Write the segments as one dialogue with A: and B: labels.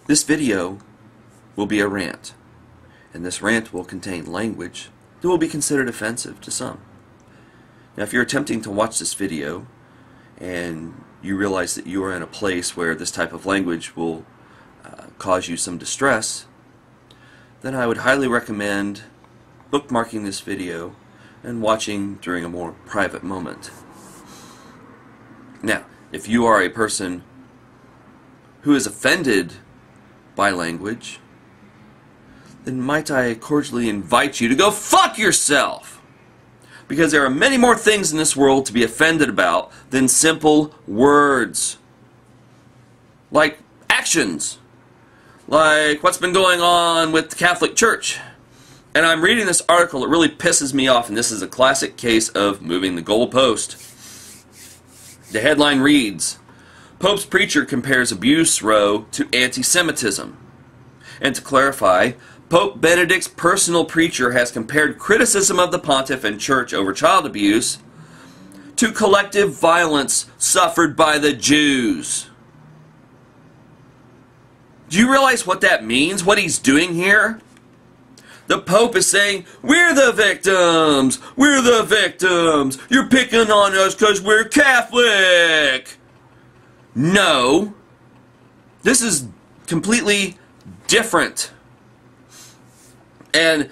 A: This video will be a rant, and this rant will contain language that will be considered offensive to some. Now, if you're attempting to watch this video and you realize that you are in a place where this type of language will cause you some distress, then I would highly recommend bookmarking this video and watching during a more private moment. Now, if you are a person who is offended by language, then might I cordially invite you to go fuck yourself! Because there are many more things in this world to be offended about than simple words. Like actions. Like what's been going on with the Catholic Church. And I'm reading this article that really pisses me off, and this is a classic case of moving the goalpost. The headline reads, Pope's preacher compares abuse row to anti-Semitism. And to clarify, Pope Benedict's personal preacher has compared criticism of the pontiff and church over child abuse to collective violence suffered by the Jews. Do you realize what that means? What he's doing here? The Pope is saying, we're the victims! We're the victims! You're picking on us because we're Catholic! No. This is completely different. And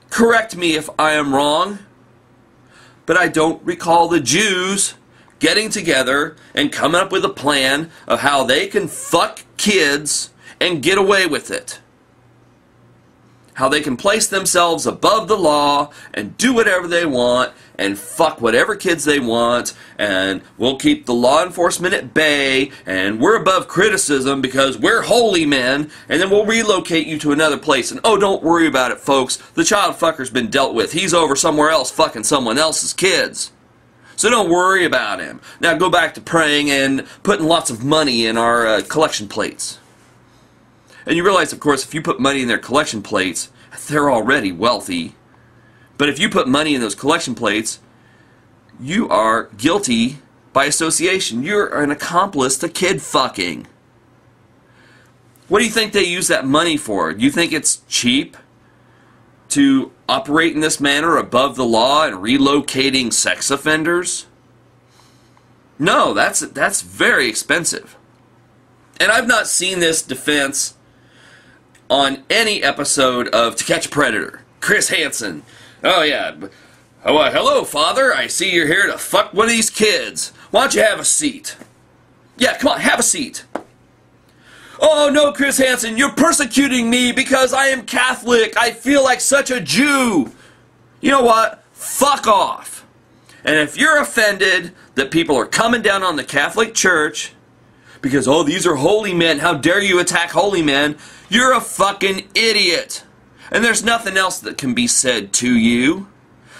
A: correct me if I am wrong, but I don't recall the Jews getting together and coming up with a plan of how they can fuck kids and get away with it. How they can place themselves above the law and do whatever they want and fuck whatever kids they want, and we'll keep the law enforcement at bay, and we're above criticism because we're holy men, and then we'll relocate you to another place, and oh, don't worry about it, folks. The child fucker's been dealt with. He's over somewhere else fucking someone else's kids. So don't worry about him. Now go back to praying and putting lots of money in our collection plates. And you realize, of course, if you put money in their collection plates, they're already wealthy. But if you put money in those collection plates, you are guilty by association. You're an accomplice to kid fucking. What do you think they use that money for? Do you think it's cheap to operate in this manner above the law and relocating sex offenders? No, that's very expensive. And I've not seen this defense on any episode of To Catch a Predator. Chris Hansen. Oh yeah. Oh, hello, Father. I see you're here to fuck one of these kids. Why don't you have a seat? Yeah, come on, have a seat. Oh no, Chris Hansen, you're persecuting me because I am Catholic. I feel like such a Jew. You know what? Fuck off. And if you're offended that people are coming down on the Catholic Church because, oh, these are holy men, how dare you attack holy men, you're a fucking idiot. And there's nothing else that can be said to you.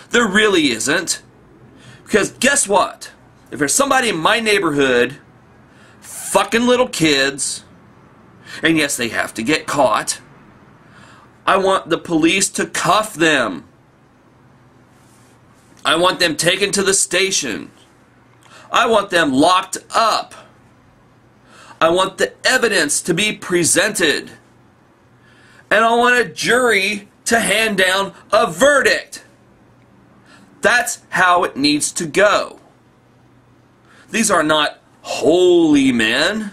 A: There really isn't. Because guess what? If there's somebody in my neighborhood fucking little kids, and yes, they have to get caught, I want the police to cuff them. I want them taken to the station. I want them locked up. I want the evidence to be presented. And I want a jury to hand down a verdict. That's how it needs to go. These are not holy men.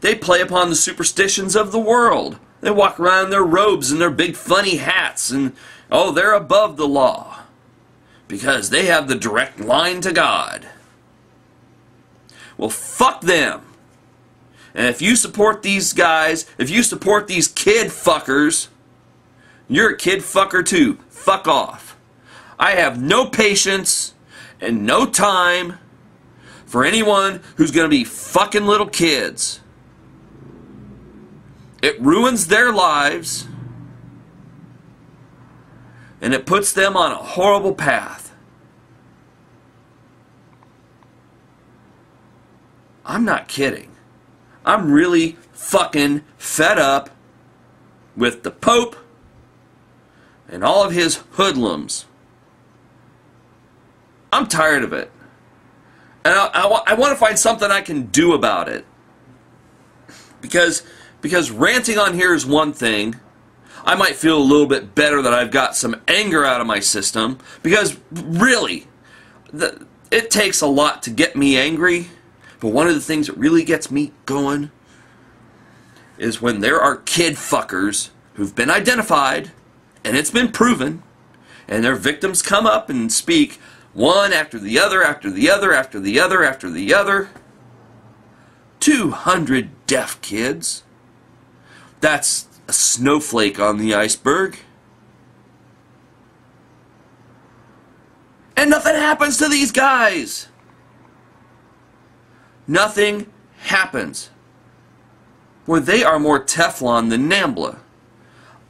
A: They play upon the superstitions of the world. They walk around in their robes and their big funny hats, and oh, they're above the law because they have the direct line to God. Well, fuck them. And if you support these guys, if you support these kid fuckers, you're a kid fucker too. Fuck off. I have no patience and no time for anyone who's going to be fucking little kids. It ruins their lives, and it puts them on a horrible path. I'm not kidding. I'm really fucking fed up with the Pope and all of his hoodlums. I'm tired of it. And I want to find something I can do about it. Because Because ranting on here is one thing. I might feel a little bit better that I've got some anger out of my system. Because, really, it takes a lot to get me angry. But one of the things that really gets me going is when there are kid fuckers who've been identified, and it's been proven, and their victims come up and speak one after the other, after the other, after the other, after the other. 200 deaf kids. That's a snowflake on the iceberg. And nothing happens to these guys. Nothing happens. Well, they are more Teflon than Nambla.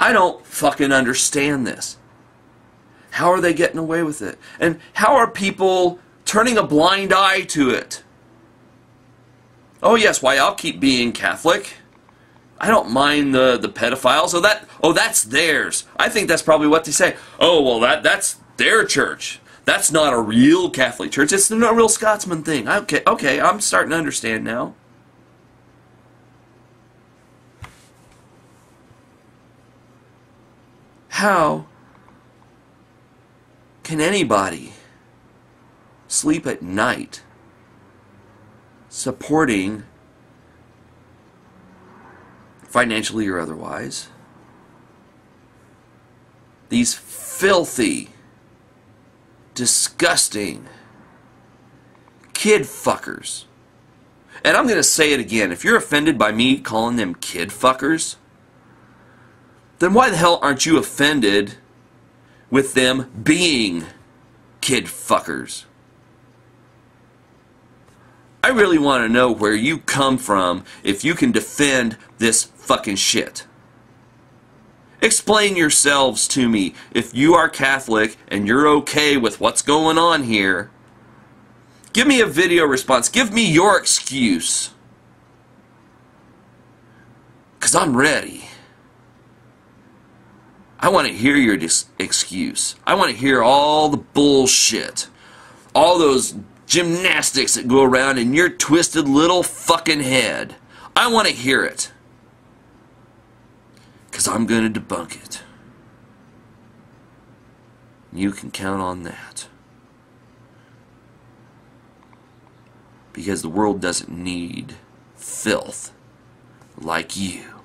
A: I don't fucking understand this. How are they getting away with it? And how are people turning a blind eye to it? Oh yes, why, I'll keep being Catholic. I don't mind the pedophiles. Oh, that's theirs. I think that's probably what they say. Oh, well, that's their church. That's not a real Catholic church. It's not a real Scotsman thing. Okay, I'm starting to understand now. How can anybody sleep at night supporting, financially or otherwise, these filthy, disgusting kid fuckers? And I'm going to say it again. If you're offended by me calling them kid fuckers, then why the hell aren't you offended with them being kid fuckers? I really want to know where you come from if you can defend this fucking shit. Explain yourselves to me. If you are Catholic and you're okay with what's going on here, give me a video response. Give me your excuse. 'Cause I'm ready. I want to hear your excuse. I want to hear all the bullshit. All those gymnastics that go around in your twisted little fucking head. I want to hear it. 'Cause I'm going to debunk it. You can count on that. Because the world doesn't need filth like you.